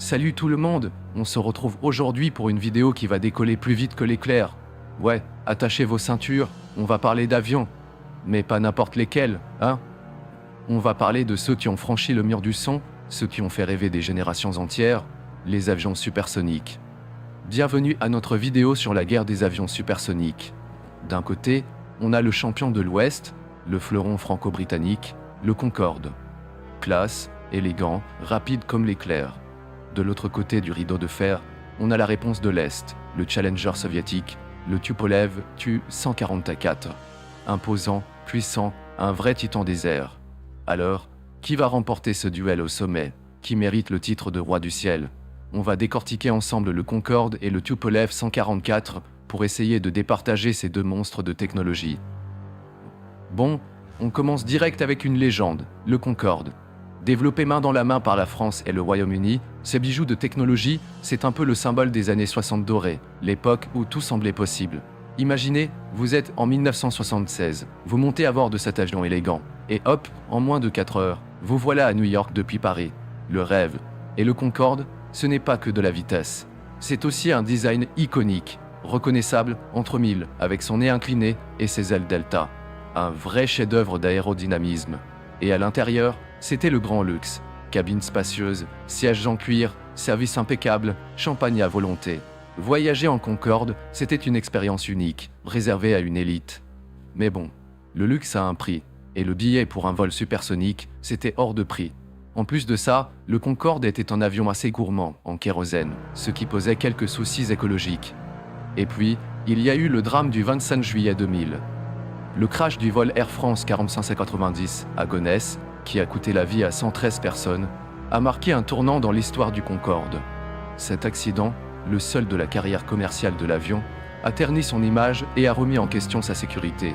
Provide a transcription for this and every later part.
Salut tout le monde, on se retrouve aujourd'hui pour une vidéo qui va décoller plus vite que l'éclair. Ouais, attachez vos ceintures, on va parler d'avions. Mais pas n'importe lesquels, hein? On va parler de ceux qui ont franchi le mur du son, ceux qui ont fait rêver des générations entières, les avions supersoniques. Bienvenue à notre vidéo sur la guerre des avions supersoniques. D'un côté, on a le champion de l'Ouest, le fleuron franco-britannique, le Concorde. Classe, élégant, rapide comme l'éclair. De l'autre côté du rideau de fer, on a la réponse de l'Est, le Challenger soviétique, le Tupolev Tu-144. Imposant, puissant, un vrai titan des airs. Alors, qui va remporter ce duel au sommet? Qui mérite le titre de roi du ciel? On va décortiquer ensemble le Concorde et le Tupolev 144 pour essayer de départager ces deux monstres de technologie. Bon, on commence direct avec une légende, le Concorde. Développé main dans la main par la France et le Royaume-Uni, ces bijoux de technologie, c'est un peu le symbole des années 60 dorées, l'époque où tout semblait possible. Imaginez, vous êtes en 1976, vous montez à bord de cet avion élégant, et hop, en moins de 4 heures, vous voilà à New York depuis Paris. Le rêve. Et le Concorde, ce n'est pas que de la vitesse. C'est aussi un design iconique, reconnaissable entre mille, avec son nez incliné et ses ailes delta. Un vrai chef-d'œuvre d'aérodynamisme. Et à l'intérieur, c'était le grand luxe. Cabine spacieuse, sièges en cuir, service impeccable, champagne à volonté. Voyager en Concorde, c'était une expérience unique, réservée à une élite. Mais bon, le luxe a un prix, et le billet pour un vol supersonique, c'était hors de prix. En plus de ça, le Concorde était un avion assez gourmand en kérosène, ce qui posait quelques soucis écologiques. Et puis, il y a eu le drame du 25 juillet 2000. Le crash du vol Air France 4590 à Gonesse, qui a coûté la vie à 113 personnes, a marqué un tournant dans l'histoire du Concorde. Cet accident, le seul de la carrière commerciale de l'avion, a terni son image et a remis en question sa sécurité.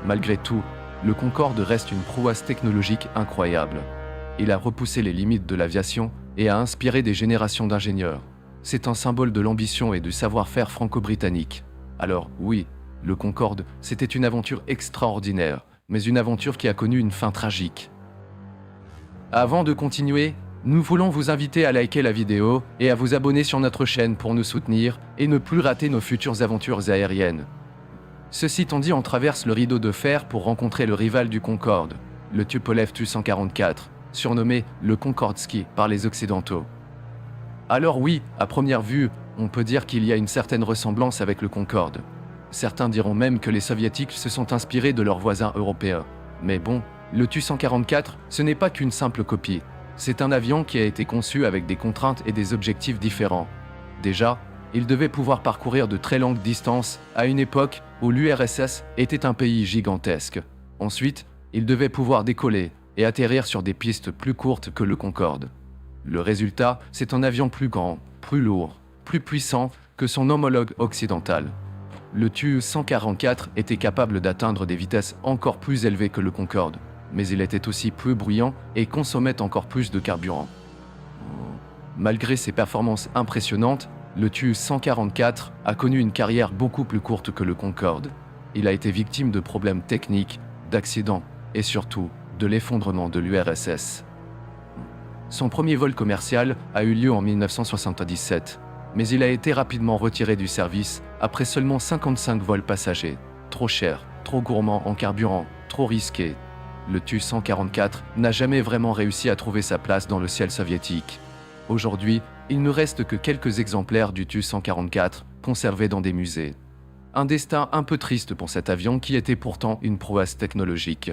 Malgré tout, le Concorde reste une prouesse technologique incroyable. Il a repoussé les limites de l'aviation et a inspiré des générations d'ingénieurs. C'est un symbole de l'ambition et du savoir-faire franco-britannique. Alors oui, le Concorde, c'était une aventure extraordinaire, mais une aventure qui a connu une fin tragique. Avant de continuer, nous voulons vous inviter à liker la vidéo et à vous abonner sur notre chaîne pour nous soutenir et ne plus rater nos futures aventures aériennes. Ceci étant dit, on traverse le rideau de fer pour rencontrer le rival du Concorde, le Tupolev Tu-144, surnommé le Concordski par les Occidentaux. Alors oui, à première vue, on peut dire qu'il y a une certaine ressemblance avec le Concorde. Certains diront même que les Soviétiques se sont inspirés de leurs voisins européens. Mais bon, le Tu-144, ce n'est pas qu'une simple copie. C'est un avion qui a été conçu avec des contraintes et des objectifs différents. Déjà, il devait pouvoir parcourir de très longues distances à une époque où l'URSS était un pays gigantesque. Ensuite, il devait pouvoir décoller et atterrir sur des pistes plus courtes que le Concorde. Le résultat, c'est un avion plus grand, plus lourd, plus puissant que son homologue occidental. Le Tu-144 était capable d'atteindre des vitesses encore plus élevées que le Concorde, mais il était aussi plus bruyant et consommait encore plus de carburant. Malgré ses performances impressionnantes, le Tu-144 a connu une carrière beaucoup plus courte que le Concorde. Il a été victime de problèmes techniques, d'accidents et surtout de l'effondrement de l'URSS. Son premier vol commercial a eu lieu en 1977, mais il a été rapidement retiré du service après seulement 55 vols passagers. Trop cher, trop gourmand en carburant, trop risqué. Le Tu-144 n'a jamais vraiment réussi à trouver sa place dans le ciel soviétique. Aujourd'hui, il ne reste que quelques exemplaires du Tu-144 conservés dans des musées. Un destin un peu triste pour cet avion qui était pourtant une prouesse technologique.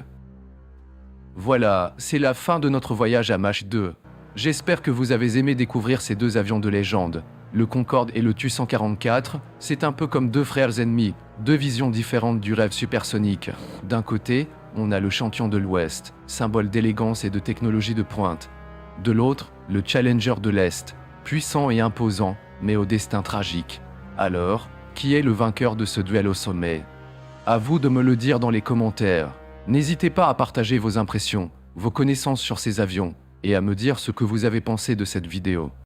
Voilà, c'est la fin de notre voyage à Mach 2. J'espère que vous avez aimé découvrir ces deux avions de légende. Le Concorde et le Tu-144, c'est un peu comme deux frères ennemis, deux visions différentes du rêve supersonique. D'un côté, on a le champion de l'Ouest, symbole d'élégance et de technologie de pointe. De l'autre, le Challenger de l'Est, puissant et imposant, mais au destin tragique. Alors, qui est le vainqueur de ce duel au sommet? À vous de me le dire dans les commentaires. N'hésitez pas à partager vos impressions, vos connaissances sur ces avions, et à me dire ce que vous avez pensé de cette vidéo.